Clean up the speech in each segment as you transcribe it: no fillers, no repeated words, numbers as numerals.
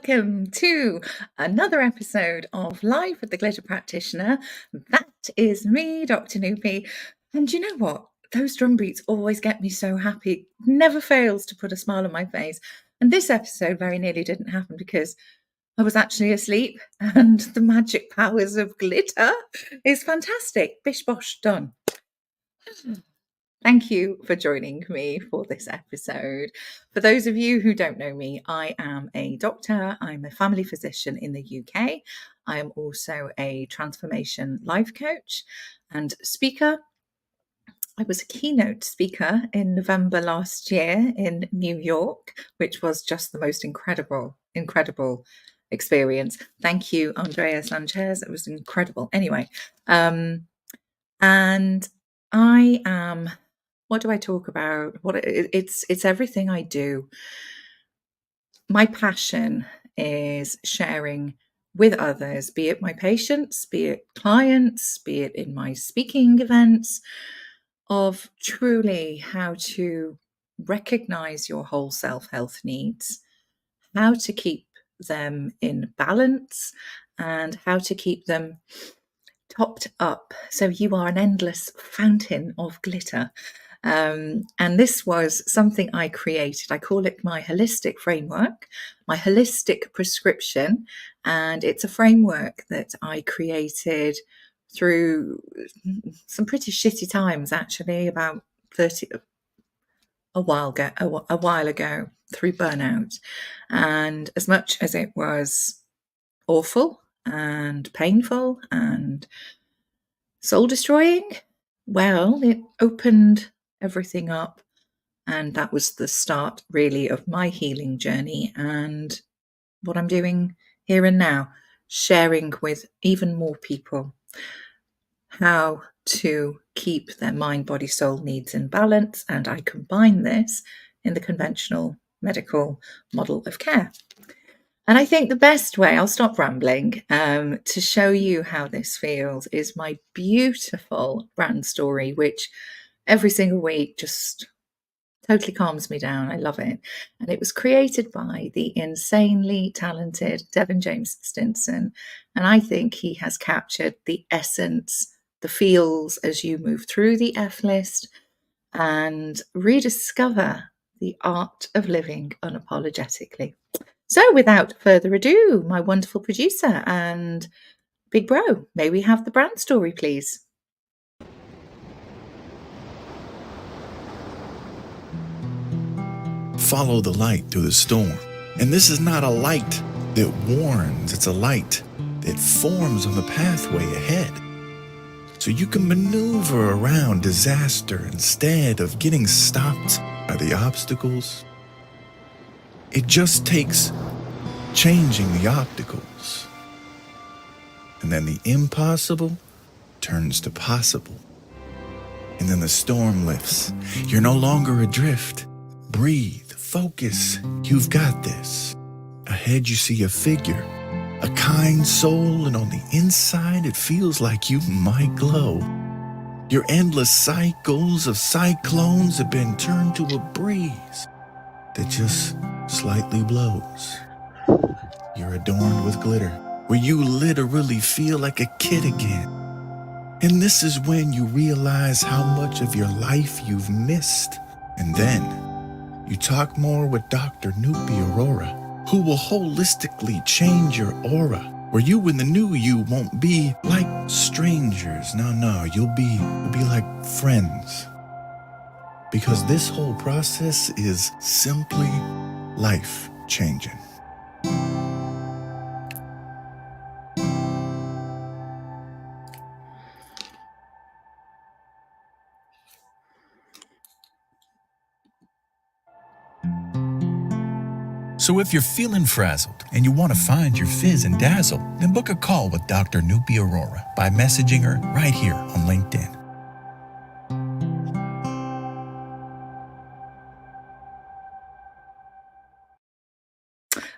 welcome to another episode of Live with the Glitter Practitioner. That is me, Dr. Noopy. And you know what? Those drum beats always get me so happy. Never fails to put a smile on my face. And this episode very nearly didn't happen because I was actually asleep, and the magic powers of glitter is fantastic. Bish bosh, done. Thank you for joining me for this episode. For those of you who don't know me, I am a doctor. I'm a family physician in the UK. I am also a transformation life coach and speaker. I was a keynote speaker in November last year in New York, which was just the most incredible experience. Thank you, Andrea Sanchez. It was incredible. Anyway, and I am... What do I talk about? It's everything I do. My passion is sharing with others, be it my patients, be it clients, be it in my speaking events, of truly how to recognize your whole self-health needs, how to keep them in balance, and how to keep them topped up so you are an endless fountain of glitter. And this was something I created. I call it my holistic framework, my holistic prescription. And it's a framework that I created through some pretty shitty times, actually, about a while ago, through burnout. And as much as it was awful and painful and soul destroying, well, it opened everything up, and that was the start really of my healing journey and what I'm doing here and now, sharing with even more people how to keep their mind, body, soul needs in balance. And I combine this in the conventional medical model of care. And I think the best way, I'll stop rambling, to show you how this feels is my beautiful brand story, which every single week just totally calms me down. I love it. And it was created by the insanely talented Devin James Stinson. And I think he has captured the essence, the feels as you move through the F list and rediscover the art of living unapologetically. So without further ado, my wonderful producer and big bro, may we have the brand story, please? Follow the light through the storm. And this is not a light that warns, it's a light that forms on the pathway ahead. So you can maneuver around disaster instead of getting stopped by the obstacles. It just takes changing the obstacles. And then the impossible turns to possible. And then the storm lifts. You're no longer adrift. Breathe, focus, you've got this. Ahead you see a figure, a kind soul, and on the inside it feels like you might glow. Your endless cycles of cyclones have been turned to a breeze that just slightly blows. You're adorned with glitter, where you literally feel like a kid again. And this is when you realize how much of your life you've missed. And then you talk more with Dr. Noopy Aurora, who will holistically change your aura, where you and the new you won't be like strangers. No, you'll be like friends. Because this whole process is simply life-changing. So if you're feeling frazzled and you want to find your fizz and dazzle, then book a call with Dr. Noopy Aurora by messaging her right here on LinkedIn.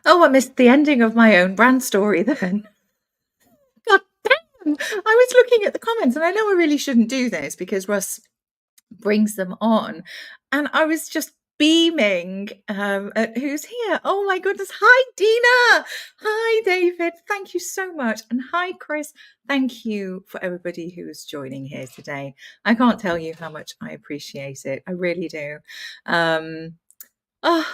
Oh, I missed the ending of my own brand story then. God damn! I was looking at the comments, and I know I really shouldn't do this because Russ brings them on. And I was just beaming at who's here. Oh my goodness. Hi, Dina. Hi, David. Thank you so much. And hi, Chris. Thank you for everybody who's joining here today. I can't tell you how much I appreciate it. I really do. Oh,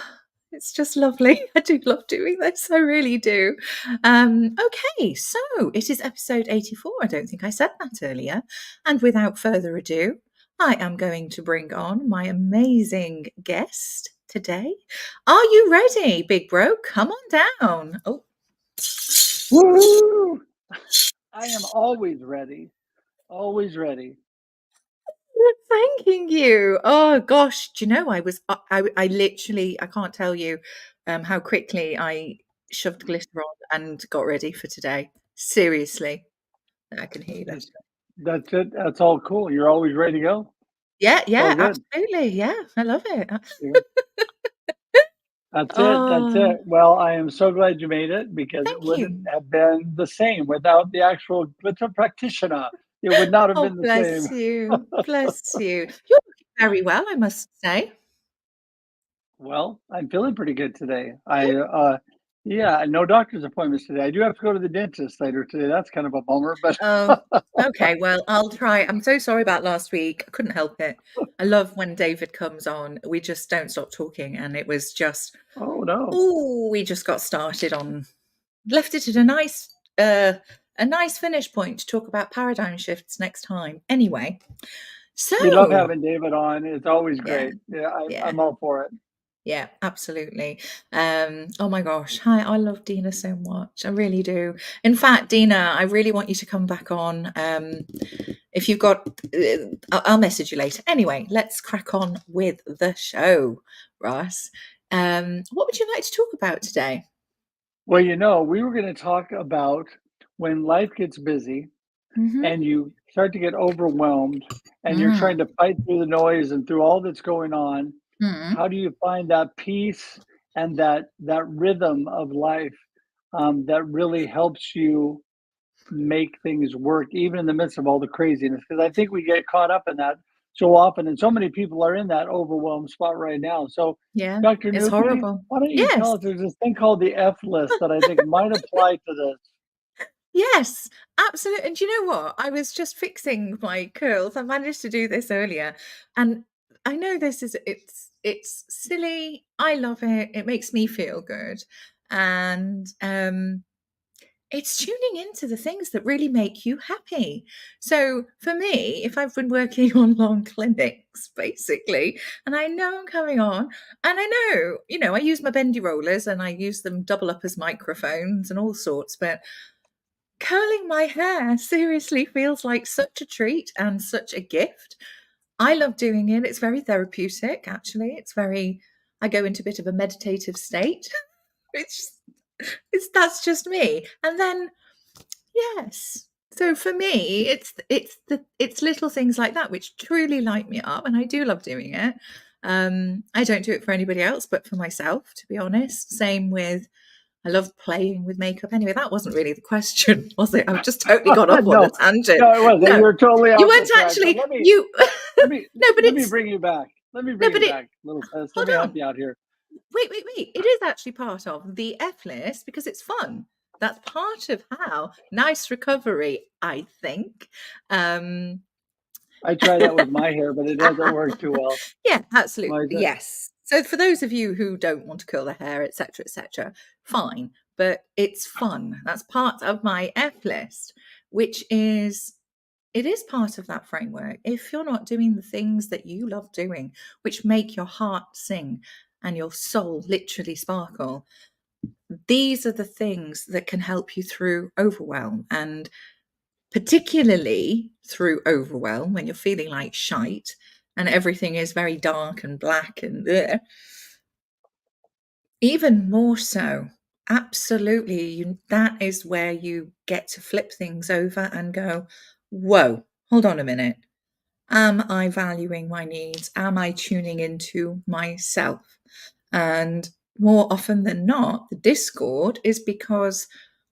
it's just lovely. I do love doing this. I really do. Okay, so it is episode 84. I don't think I said that earlier. And without further ado, I am going to bring on my amazing guest today. Are you ready, big bro? Come on down. Oh, Woo! I am always ready. Always ready. thanking you. Oh gosh, do you know I literally I can't tell you how quickly I shoved glitter on and got ready for today. Seriously, I can hear that. That's it. That's all cool. You're always ready to go. Yeah, It's all yeah, good. absolutely. Yeah, I love it. Yeah. That's it. That's Oh, it. Well, I am so glad you made it because it thank you. wouldn't have been the same without the actual glitter practitioner. It would not have Oh, been the bless same. you. Bless you. You're looking very well, I must say. Well, I'm feeling pretty good today. Good. Yeah, no doctor's appointments today. I do have to go to the dentist later today. That's kind of a bummer, but Oh, okay. Well, I'll try. I'm so sorry about last week. I couldn't help it. I love when David comes on. We just don't stop talking, and it was just, oh no. oh, we just got started on, left it at a nice finish point to talk about paradigm shifts next time. Anyway, We love so having David on. It's always yeah, great. Yeah, yeah. I'm all for it. Yeah, absolutely. Oh my gosh. Hi, I love Dina so much. I really do. In fact, Dina, I really want you to come back on. If you've got, I'll message you later. Anyway, let's crack on with the show, Russ. What would you like to talk about today? Well, we were going to talk about when life gets busy Mm-hmm. and you start to get overwhelmed and you're Mm. trying to fight through the noise and through all that's going on. Mm. How do you find that peace and that rhythm of life that really helps you make things work, even in the midst of all the craziness? Because I think we get caught up in that so often, and so many people are in that overwhelmed spot right now. So, Yeah, Dr. it's Nuki, horrible. why don't you tell Yes. us? There's this thing called the F list that I think might apply to this. Yes, absolutely. And do you know what? I was just fixing my curls. I managed to do this earlier. And I know it's silly. I love it. It makes me feel good. And it's tuning into the things that really make you happy. So for me, if I've been working on long clinics, basically, and I know I'm coming on, and I know, I use my bendy rollers and I use them double up as microphones and all sorts, but curling my hair seriously feels like such a treat and such a gift. I love doing it. It's very therapeutic, actually. I go into a bit of a meditative state. It's, that's just me. And then, yes. So for me, it's little things like that which truly light me up, and I do love doing it. I don't do it for anybody else, but for myself, to be honest. Same with I love playing with makeup. Anyway, that wasn't really the question, was it? I've just totally gone off on a No, tangent. no, it wasn't. No, You're totally you off the weren't track. But actually. let me You let me no, but let me it's bring you back. Let me no, bring you but it. back, little sis. Let Hold me help on. you out here. Wait. It is actually part of the F list because it's fun. That's part of how nice recovery, I think. Um, I try that with my hair, but it doesn't work too well. yeah, absolutely. My Yes. So for those of you who don't want to curl their hair, etc., fine. But it's fun. That's part of my F list, which is it is part of that framework. If you're not doing the things that you love doing, which make your heart sing and your soul literally sparkle, these are the things that can help you through overwhelm. And particularly through overwhelm, when you're feeling like shite and everything is very dark and black and even more so. Absolutely. That is where you get to flip things over and go, whoa, hold on a minute. Am I valuing my needs? Am I tuning into myself? And more often than not, the discord is because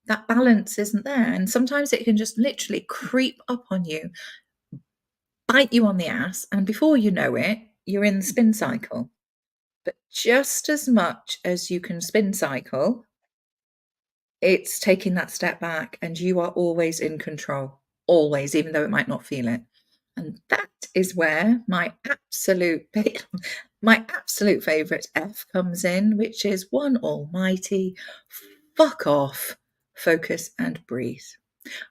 that balance isn't there. And sometimes it can just literally creep up on you, bite you on the ass. And before you know it, you're in the spin cycle. But just as much as you can spin cycle, it's taking that step back, and you are always in control, always, even though it might not feel it. And that is where my absolute favorite F comes in, which is one almighty fuck off, focus and breathe.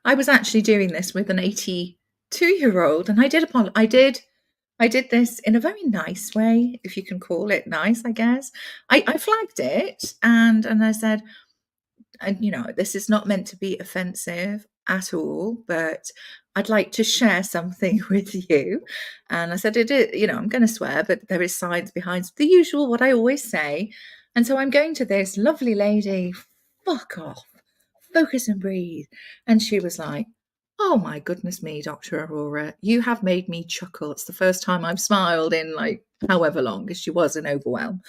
I was actually doing this with an 82-year-old, and I did this in a very nice way, if you can call it nice, I guess. I flagged it, and I said, and this is not meant to be offensive at all, but I'd like to share something with you. And I said, it is, I'm going to swear, but there is science behind the usual, what I always say. And so I'm going to this lovely lady, fuck off, focus and breathe. And she was like, oh my goodness me, Dr. Aurora, you have made me chuckle. It's the first time I've smiled in like however long, because she was in overwhelm.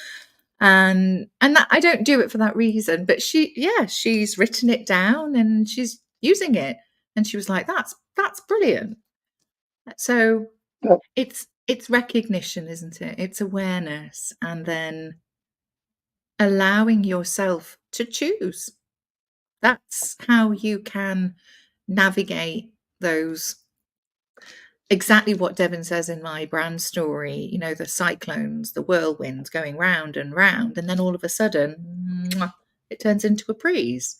And that, I don't do it for that reason, but she's written it down and she's using it, and she was like, that's brilliant. So it's recognition, isn't it? It's awareness, and then allowing yourself to choose. That's how you can navigate those, exactly what Devin says in my brand story, the cyclones, the whirlwinds going round and round, and then all of a sudden, it turns into a breeze.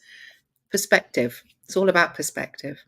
Perspective. It's all about perspective.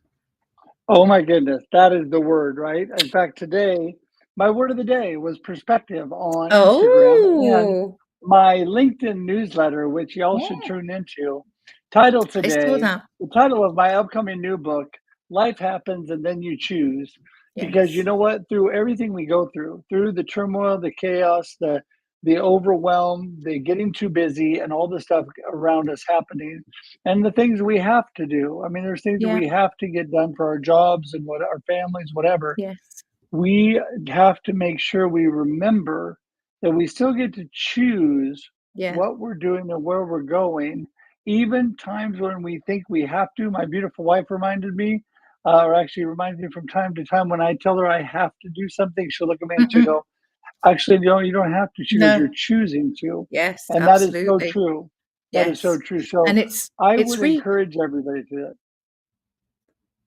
Oh my goodness, that is the word, right? In fact, today, my word of the day was perspective on Instagram, and Oh, my LinkedIn newsletter, which y'all should yeah, tune into. Title I saw today, that. the title of my upcoming new book, Life Happens and Then You Choose. Because you Yes. know what? Through everything we go through the turmoil, the chaos, the overwhelm, the getting too busy, and all the stuff around us happening, and the things we have to do. I mean, there's things that Yeah. we have to get done for our jobs and what our families, whatever. Yes. We have to make sure we remember that we still get to choose Yeah. what we're doing and where we're going, even times when we think we have to. My beautiful wife reminded me, or actually reminds me from time to time, when I tell her I have to do something, she'll look at me and she'll Mm-mm. go, actually, no, you don't have to. She goes, you're No. choosing to. Yes, And that is so absolutely. true. That is so Yes. true. And So it's I it's would re encourage everybody to that.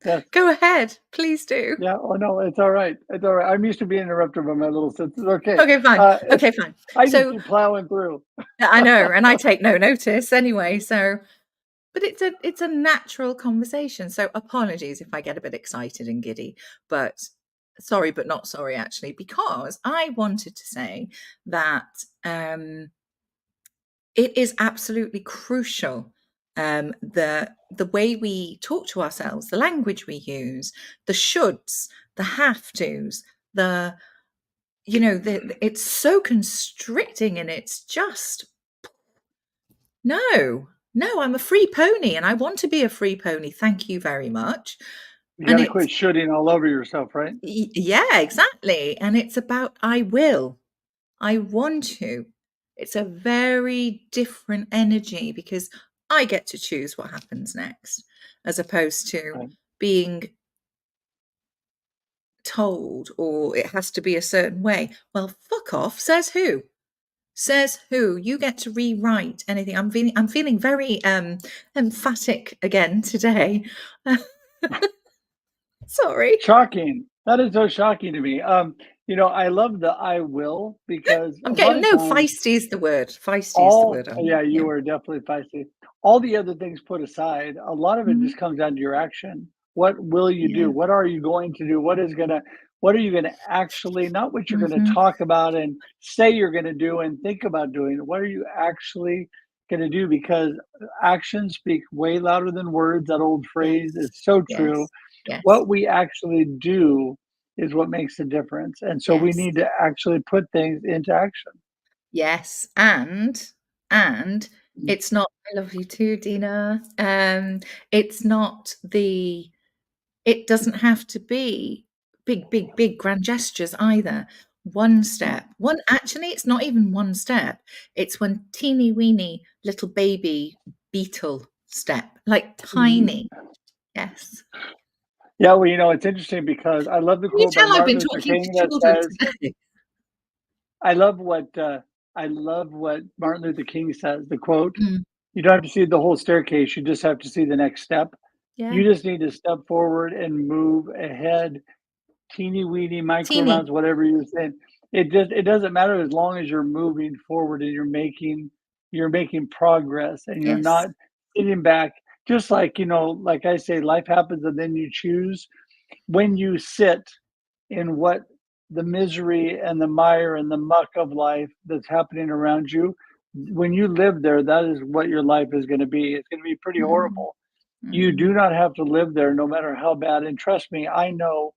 Yes. go ahead, please do. Yeah. Oh no, it's all right. It's all right. I'm used to being interrupted by my little sisters. Okay. Okay, fine. Okay, fine. I just So keep plowing through. I know, and I take no notice anyway. So, but it's a natural conversation. So apologies if I get a bit excited and giddy, but sorry, but not sorry actually, because I wanted to say that it is absolutely crucial, the way we talk to ourselves, the language we use, the shoulds, the have tos, it's so constricting, and it's just no, no, I'm a free pony and I want to be a free pony. Thank you very much. You got And to it's, quit shooting all over yourself, right? yeah, exactly. And it's about, I will, I want to. It's a very different energy, because I get to choose what happens next, as opposed to Right. being told, or it has to be a certain way. Well, fuck off, says who? Says who? You get to rewrite anything. I'm feeling very emphatic again today. Sorry. Shocking. That is so shocking to me. I love the I will, because I'm a lot getting, of no, times feisty is the word. Feisty is the word. yeah, Yeah. you are definitely feisty. All the other things put aside, a lot of it Mhm. just comes down to your action. What will you Yeah. do? What are you going to do? What are you gonna actually, not what you're gonna Hmm. talk about and say you're gonna do and think about doing. What are you actually gonna do? Because actions speak way louder than words. That old phrase Yes. is so true. Yes. Yes. What we actually do is what makes the difference. And so we Yes. need to actually put things into action. Yes. And it's not, I love you too, Dina. It's not the It doesn't have to be big, big, big grand gestures either. One No. step. Actually, it's not even one step. It's one teeny weeny little baby beetle step, like tiny. Mhm. Yes. Yeah, well, it's interesting because I love the Can you quote by tell I've Martin been Luther talking to King that children says, today? I love what I love what Martin Luther King says, the quote, Mm. "You don't have to see the whole staircase, you just have to see the next step." Yeah. You just need to step forward and move ahead, teeny weeny micro Teeny. amounts, whatever you're saying. It doesn't matter as long as you're moving forward and you're making progress and you're Yes. not sitting back. Just like, like I say, life happens and then you choose. When you sit in what the misery and the mire and the muck of life that's happening around you, when you live there, that is what your life is going to be. It's going to be pretty Mm. horrible. You Mm. do not have to live there no matter how bad. And trust me, I know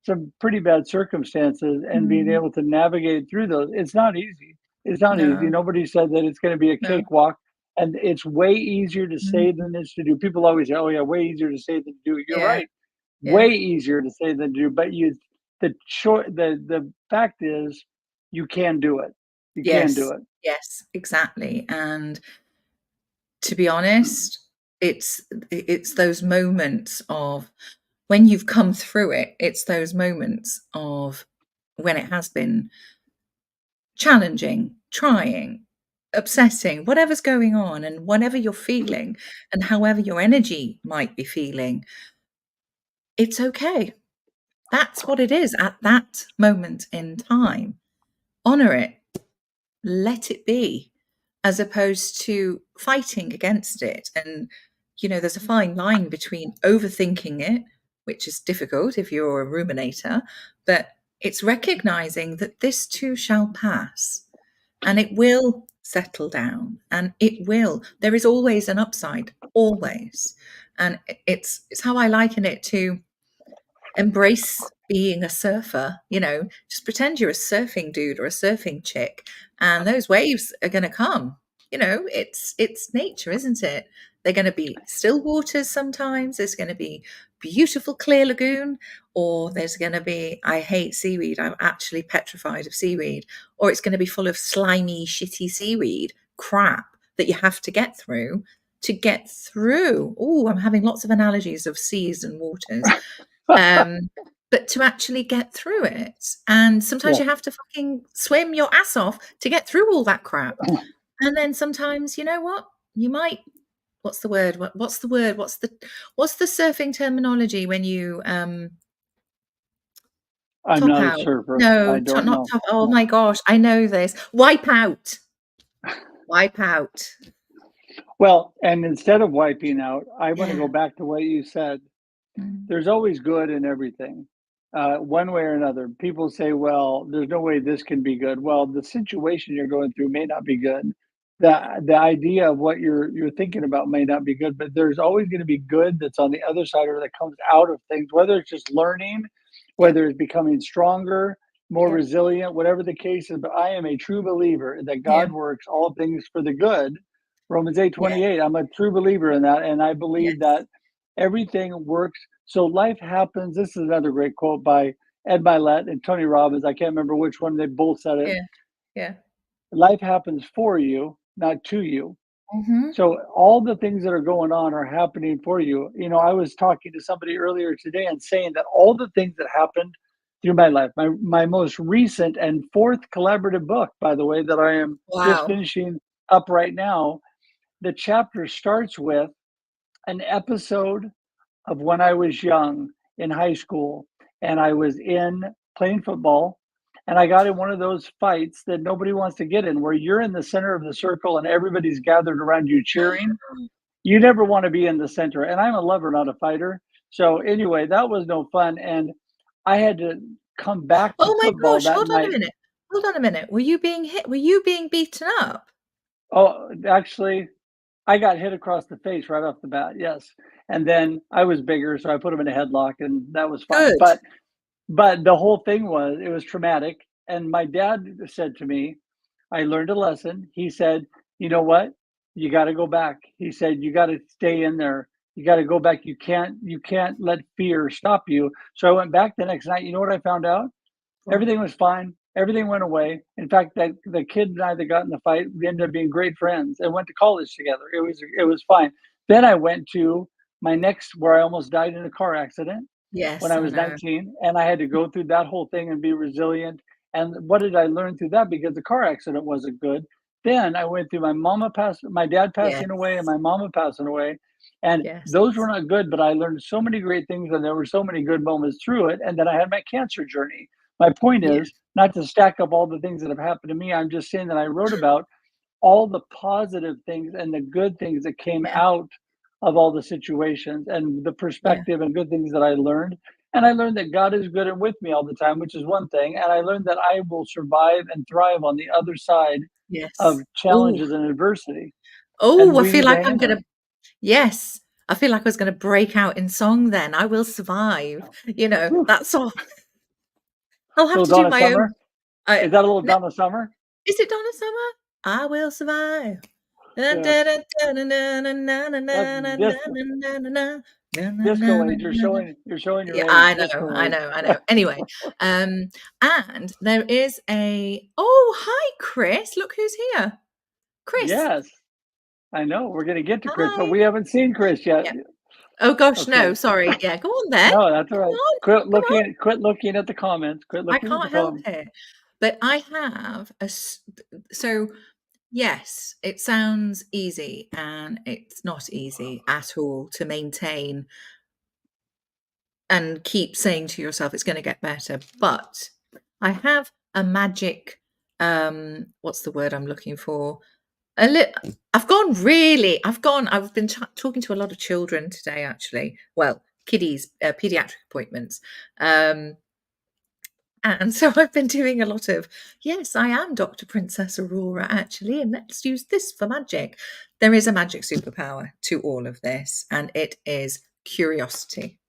some pretty bad circumstances, and being Mm. able to navigate through those. It's not easy. It's not easy. No, Nobody said that it's going to be a no. cakewalk. And it's way easier to say Mm. than it is to do. People always say, "Oh yeah, way easier to say than to do." You're Yeah, right. yeah. Way easier to say than to do. But the fact is, you can do it. You can do Yes, it. yes, exactly, and to be honest, it's those moments of when you've come through it, it's those moments of when it has been challenging, trying, upsetting, whatever's going on and whatever you're feeling and however your energy might be feeling, it's okay. That's what it is at that moment in time. Honor it, let it be, as opposed to fighting against it. And, there's a fine line between overthinking it, which is difficult if you're a ruminator, but it's recognizing that this too shall pass and it will settle down and it will. There is always an upside, always. And it's how I liken it to embrace being a surfer, just pretend you're a surfing dude or a surfing chick and those waves are going to come. It's nature, isn't it? They're going to be still waters sometimes. There's going to be beautiful clear lagoon, or there's going to be, I hate seaweed, I'm actually petrified of seaweed, or it's going to be full of slimy, shitty seaweed crap that you have to get through to get through. Oh, I'm having lots of analogies of seas and waters. Um, but to actually get through it, and sometimes Yeah. you have to fucking swim your ass off to get through all that crap. And then sometimes, you know what? You might what's the word? What's the word? What's the surfing terminology when you I'm top not a out? surfer. No, I don't not know. top. Oh No. my gosh, I know this. Wipe out. Wipe out. Well, and instead of wiping out, I want to Yeah. go back to what you said. Mm. There's always good in everything, one way or another. People say, well, there's no way this can be good. Well, the situation you're going through may not be good. The idea of what you're thinking about may not be good, but there's always going to be good that's on the other side or that comes out of things, whether it's just learning, Yep. whether it's becoming stronger, more Yep. resilient, whatever the case is. But I am a true believer that Yeah. God works all things for the good. Romans eight Yeah. twenty eight. I'm a true believer in that. And I believe Yes. that everything works. So life happens. This is another great quote by Ed Milet and Tony Robbins. I can't remember which one. They both said it. Yeah. Yeah. Life happens for you, not to you. Mhm. So all the things that are going on are happening for you. I was talking to somebody earlier today and saying that all the things that happened through my life, my most recent and fourth collaborative book, by the way, that I am just Wow. finishing up right now, the chapter starts with an episode of when I was young in high school and I was in playing football and I got in one of those fights that nobody wants to get in, where you're in the center of the circle and everybody's gathered around you cheering. You never want to be in the center. And I'm a lover, not a fighter. So anyway, that was no fun. And I had to come back to Oh my football gosh, that hold on a night. minute. Hold on a minute. Were you being hit? Were you being beaten up? Oh, actually, I got hit across the face right off the bat. Yes. And then I was bigger, so I put him in a headlock and that was fine. Good. But the whole thing was, it was traumatic. And my dad said to me, I learned a lesson. He said, you know what? You got to go back. He said, you got to stay in there. You got to go back. You can't let fear stop you. So I went back the next night. You know what I found out? What? Everything was fine. Everything went away. In fact, that the kid and I that got in the fight, we ended up being great friends and went to college together. It was fine. Then I went to my next, where I almost died in a car accident when Yes, I I was know. 19, and I had to go through that whole thing and be resilient And what did I learn through that? Because the car accident wasn't good. Then I went through my dad Yes. passing away and my mama passing away. And Yes. those were not good, but I learned so many great things and there were so many good moments through it. And then I had my cancer journey. My point Yeah. is not to stack up all the things that have happened to me. I'm just saying that I wrote about all the positive things and the good things that came Yeah. out of all the situations and the Yeah. perspective and good things that I learned. And I learned that God is good and with me all the time, which is one thing. And I learned that I will survive and thrive on the other side of Yes. Oh, challenges and adversity. And oh, I we feel need to like I'm handle gonna it. yes. I feel like I was gonna break out in song then. I will survive. Whew. That's all. I'll have Little to do Donna my own. Summer. Is that a little No, Donna Summer? is it Donna Summer? I will survive. Dun, Yes. dun, dun, dun, dun, dun, dun, dun, That's dun, dun, disco, dun, dun, dun, dun, dun, dun, disco dun, age. dun, dun. You're showing your Yeah, age. I know, Disco I age. know, I know. Anyway, and there is oh, hi, Chris. Look who's here. Chris, Yes, I know. We're gonna get to Chris, but hi. we haven't seen Chris yet. Yeah. Oh gosh, no, Okay. sorry. Yeah, go on then. No, that's all Come right. on, come on. Quit looking at the comments. Quit I looking at the can't help comments. it. But I have so yes, it sounds easy and it's not easy at all to maintain and keep saying to yourself it's going to get better. But I have a magic what's the word I'm looking for? I've been talking to a lot of children today actually. Well, kiddies, pediatric appointments. Um And so I've been doing a lot of, yes, I am Dr. Princess Aurora, actually, and let's use this for magic. There is a magic superpower to all of this, and it is curiosity.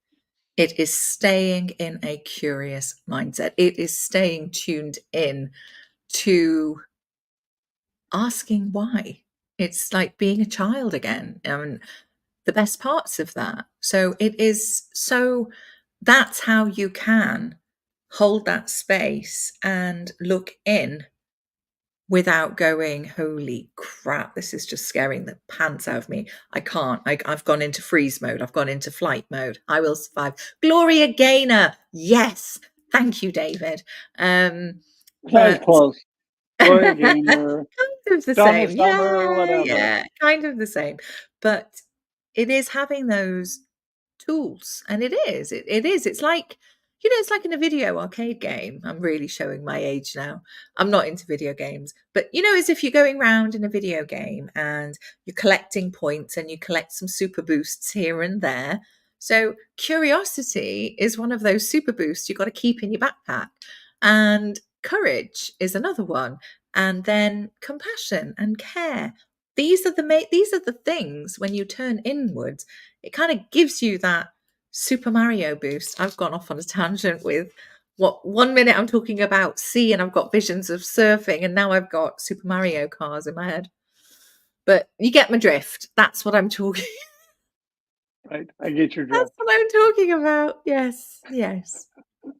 It is staying in a curious mindset. It is staying tuned in to asking why. It's like being a child again. And the best parts of that. So it is so that's how you can hold that space and look in without going, holy crap, this is just scaring the pants out of me. I can't. I've gone into freeze mode. I've gone into flight mode. I will survive. Gloria Gaynor. Yes. Thank you, David. That was But close. Gloria kind Gaynor, of the Donna same. Summer, Yeah, whatever. yeah, kind of the same. But it is having those tools, and it is. It's like, it's like in a video arcade game. I'm really showing my age now. I'm not into video games, but as if you're going around in a video game and you're collecting points and you collect some super boosts here and there. So curiosity is one of those super boosts you've got to keep in your backpack. And courage is another one, and then compassion and care. These are the things when you turn inwards, it kind of gives you that Super Mario boost. I've gone off on a tangent with what 1 minute I'm talking about sea and I've got visions of surfing, and now I've got Super Mario cars in my head. But you get my drift. That's what I'm talking. Right. I get your That's drift. what I'm talking about. Yes, yes.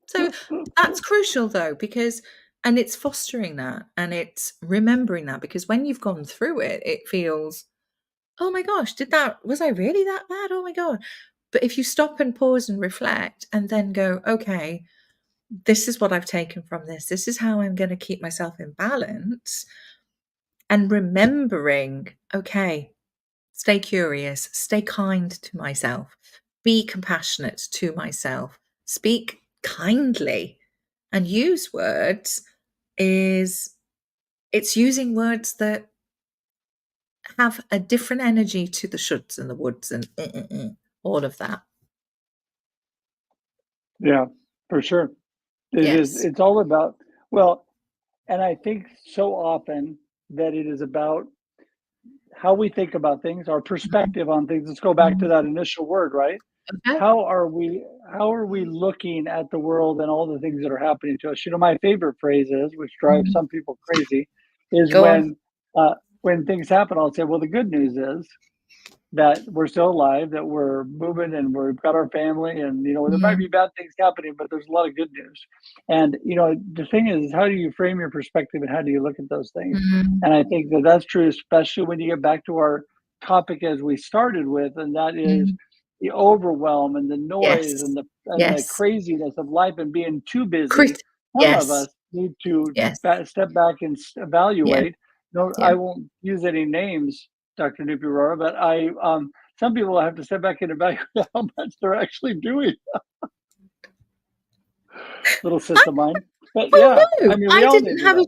So that's crucial though, because and it's fostering that and it's remembering that, because when you've gone through it, it feels, oh my gosh, was I really that bad? Oh my God. But if you stop and pause and reflect and then go, okay, this is what I've taken from this. This is how I'm going to keep myself in balance. And remembering, okay, stay curious, stay kind to myself, be compassionate to myself, speak kindly, and use words it's using words that have a different energy to the shoulds and the woulds and all of that. Yeah, for sure. It is. Yes. It's all about, well, and I think so often that it is about how we think about things, our Mhm, perspective on things. Let's go back to mhm. that initial word, right? Okay. How are we looking at the world and all the things that are happening to us? My favorite phrase is, which drives Mhm. some people crazy, is Go on. when things happen, I'll say, well, the good news is that we're still alive, that we're moving and we've got our family, and there might Mm, be bad things happening, but there's a lot of good news. And the thing is, how do you frame your perspective and how do you look at those things? mhm, And I think that that's true, especially when you get back to our topic as we started with, and that is mm. the overwhelm and the noise Yes. and the Yes. craziness of life and being too busy. Crit Some of yes. us need to Yes. step back and Yeah. evaluate. No, Yeah. I won't use any names, Dr. Nupi, but some people have to step back and evaluate how much they're actually doing. Little sis of mine. But Well, yeah, I no, mean, we I all need didn't to do have that. a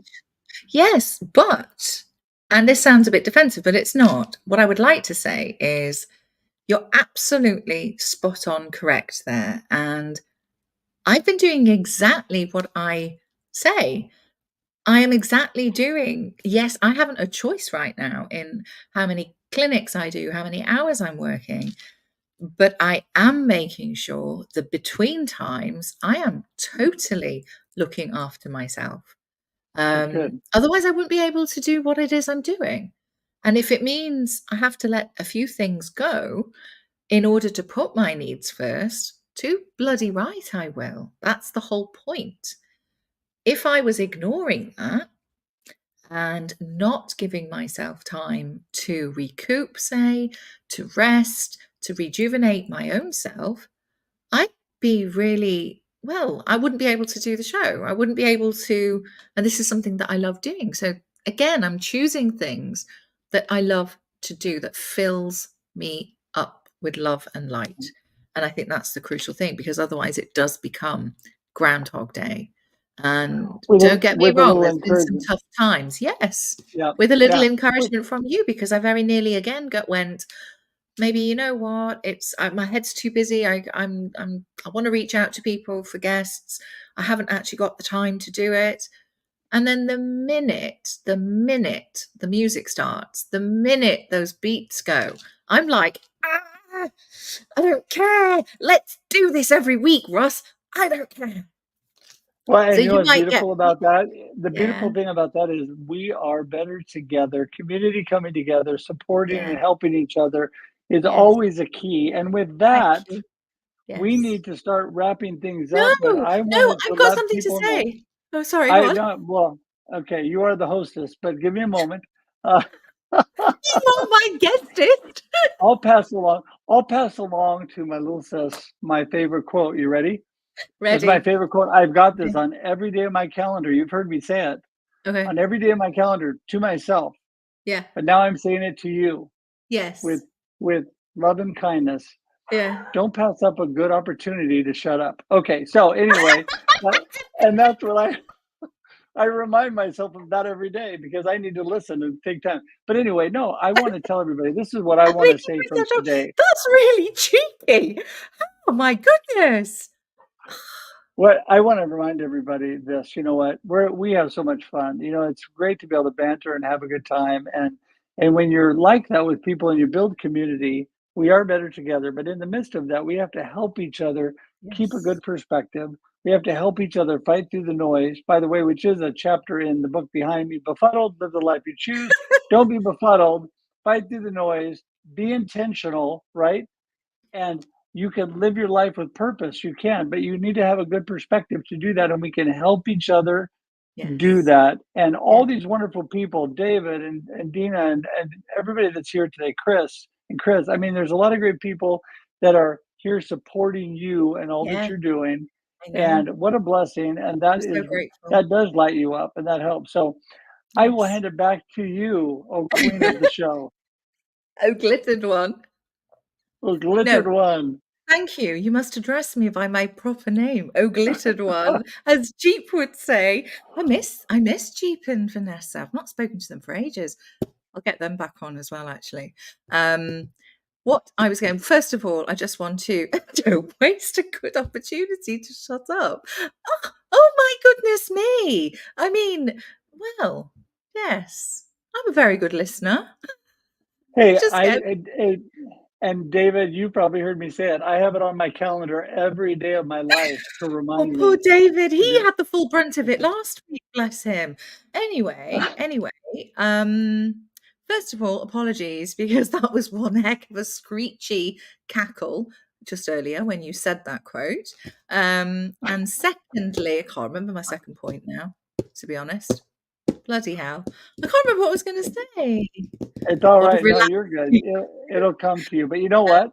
yes, but and this sounds a bit defensive, but it's not. What I would like to say is you're absolutely spot on correct there. And I've been doing exactly what I say. I am exactly doing, yes, I haven't a choice right now in how many clinics I do, how many hours I'm working, but I am making sure that between times I am totally looking after myself. That's good. Otherwise, I wouldn't be able to do what it is I'm doing. And if it means I have to let a few things go in order to put my needs first, too bloody right I will. That's the whole point. If I was ignoring that and not giving myself time to recoup, say, to rest, to rejuvenate my own self, I'd be really well, I wouldn't be able to do the show. I wouldn't be able to, and this is something that I love doing. So again, I'm choosing things that I love to do that fills me up with love and light. And I think that's the crucial thing because otherwise it does become Groundhog Day. And don't get me With a wrong, little there's been some encouragement. tough times. Yes, Yeah, with a little yeah. Well, encouragement from you because I very nearly again went, maybe you know what, it's my head's too busy. I want to reach out to people for guests. I haven't actually got the time to do it. And then the minute the music starts, the minute those beats go, I'm like, I don't care, let's do this every week, Russ. I don't care. well, So and you know you what's might get beautiful about that? The yeah, beautiful thing about that is we are better together. Community coming together, supporting yeah, and helping each other is yes, always a key. And with thank that, you, we yes. need to start wrapping things No, up. But I no, wanted to I've got let something to people know. say. Oh, sorry, go I on. know. Well, okay, you are the hostess, but give me a moment. Uh, You're my guestest. I'll pass along. I'll pass along to my little sis my favorite quote. You ready? It's my Ready. favorite quote. I've got this Okay. on every day of my calendar. You've heard me say it Okay. on every day of my calendar to myself, Yeah. but now I'm saying it to you with Yes. with love and kindness. Yeah. Don't pass up a good opportunity to shut up. Okay, so anyway, that, and that's what I remind myself of that every day because I need to listen and take time. But anyway, no, I want to tell everybody this is what I I'm want to making say from myself up. today. That's really cheeky. Oh my goodness. What I want to remind everybody this, you know what, we have so much fun. You know, it's great to be able to banter and have a good time. And when you're like that with people and you build community, we are better together. But in the midst of that, we have to help each other keep a Yes. good perspective. We have to help each other fight through the noise, by the way, which is a chapter in the book behind me. Befuddled, live the life you choose. Don't be befuddled, fight through the noise, be intentional, right? And you can live your life with purpose. You can, but you need to have a good perspective to do that. And we can help each other do Yes. that. And Yeah. all these wonderful people, David and Dina and everybody that's here today, Chris. I mean, there's a lot of great people that are here supporting you and all that Yeah. you're doing. I know. And what a blessing. And I'm so grateful. that does light you up and that helps. So I will Yes. hand it back to you, oh queen of the show. Oh, glittered one. Oh, No, glittered one. thank you. You must address me by my proper name. Oh, glittered one. As Jeep would say. I miss Jeep and Vanessa. I've not spoken to them for ages. I'll get them back on as well, actually. What I was going, first of all, I just want to don't waste a good opportunity to shut up. Oh my goodness me. I mean, well, yes, I'm a very good listener. Hey, Just get and David, you probably heard me say it. I have it on my calendar every day of my life to oh, remind poor me David. to He do. had the full brunt of it last week, bless him. Anyway, first of all, apologies because that was one heck of a screechy cackle just earlier when you said that quote. And secondly, I can't remember my second point now, to be honest. Bloody hell. I can't remember what I was going to say. It's all God of right. No, relax. you're good. It'll come to you. But you know what?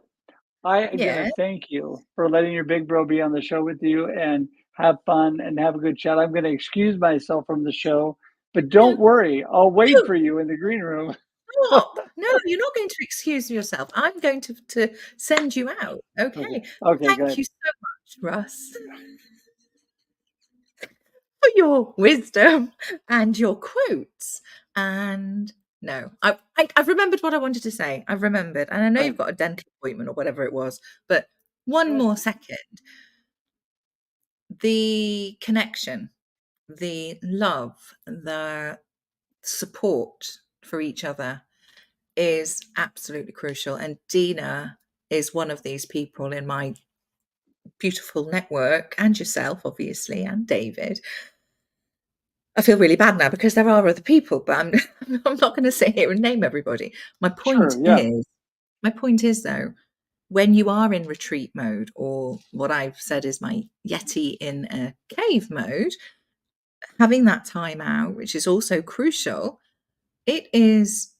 I got to Yeah. thank you for letting your big bro be on the show with you and have fun, and have a good chat. I'm going to excuse myself from the show, but No, don't worry. I'll wait no, for you in the green room. stop. No, you're not going to excuse yourself. I'm going to send you out. Okay. Okay. Okay, Thank good. you so much, Russ, for your wisdom and your quotes. And no, I've remembered what I wanted to say. I've remembered. And I know you've Right. got a dental appointment or whatever it was, but one Good. more second. The connection, the love, the support for each other is absolutely crucial. And Dina is one of these people in my beautiful network, and yourself, obviously, and David. I feel really bad now because there are other people, but I'm not going to sit here and name everybody. My point Sure. Yeah. is, my point is though, when you are in retreat mode, or what I've said is my Yeti in a cave mode, having that time out, which is also crucial, it is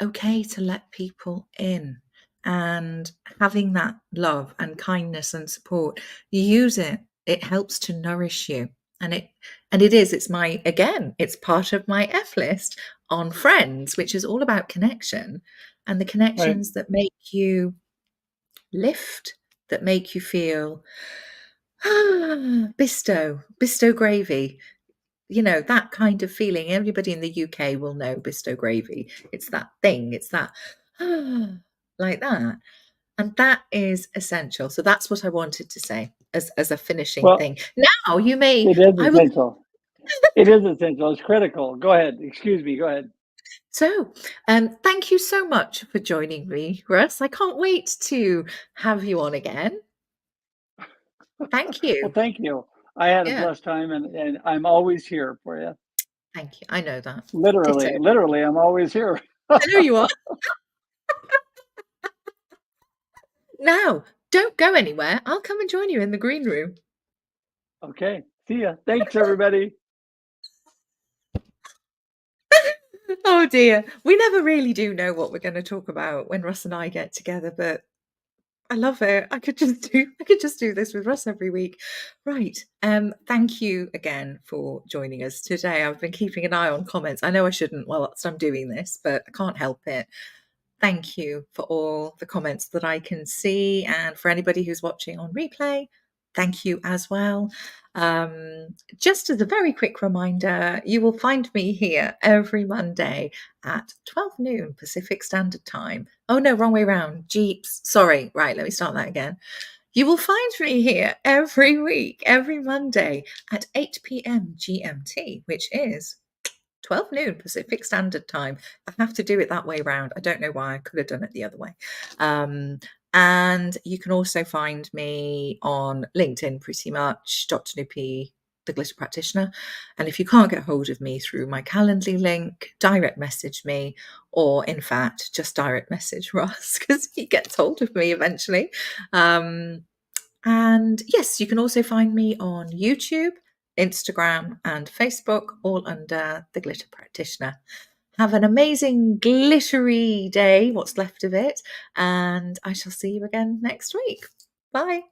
okay to let people in, and having that love and kindness and support, you use it, it helps to nourish you. And it's my, again, it's part of my F list on friends, which is all about connection, and the Right. connections that make you lift, that make you feel bisto gravy, that kind of feeling. Everybody in the UK will know Bisto gravy. It's that thing. It's that like that. And that is essential. So that's what I wanted to say as a finishing Well, thing. Now you may, it is I would, essential. It is essential. It's critical. Go ahead. Excuse me. Go ahead. so thank you so much for joining me, Russ. I can't wait to have you on again. Thank Well, you. thank you. I had a Yeah, blessed time, and I'm always here for you. thank you. I know that. Ditto. Literally, I'm always here. I know you are. Now, don't go anywhere. I'll come and join you in the green room. Okay. See ya. Thanks, everybody. Oh dear. We never really do know what we're going to talk about when Russ and I get together, but I love it. I could just do this with Russ every week. Right. Thank you again for joining us today. I've been keeping an eye on comments. I know I shouldn't whilst I'm doing this, but I can't help it. Thank you for all the comments that I can see. And for anybody who's watching on replay, thank you as well. Just as a very quick reminder, you will find me here every Monday at 12 noon Pacific Standard Time. Oh, no, wrong way around. Jeeps. Sorry. Right, let me start that again. You will find me here every week, every Monday at 8 p.m. GMT, which is 12 noon Pacific Standard Time. I have to do it that way round. I don't know why. I could have done it the other way. And you can also find me on LinkedIn pretty much, Dr. Nupi, the Glitter Practitioner. And if you can't get hold of me through my Calendly link, direct message me, or in fact, just direct message Ross because he gets hold of me eventually. And yes, you can also find me on YouTube, Instagram, and Facebook, all under the Glitter Practitioner. Have an amazing glittery day, what's left of it, and I shall see you again next week. Bye.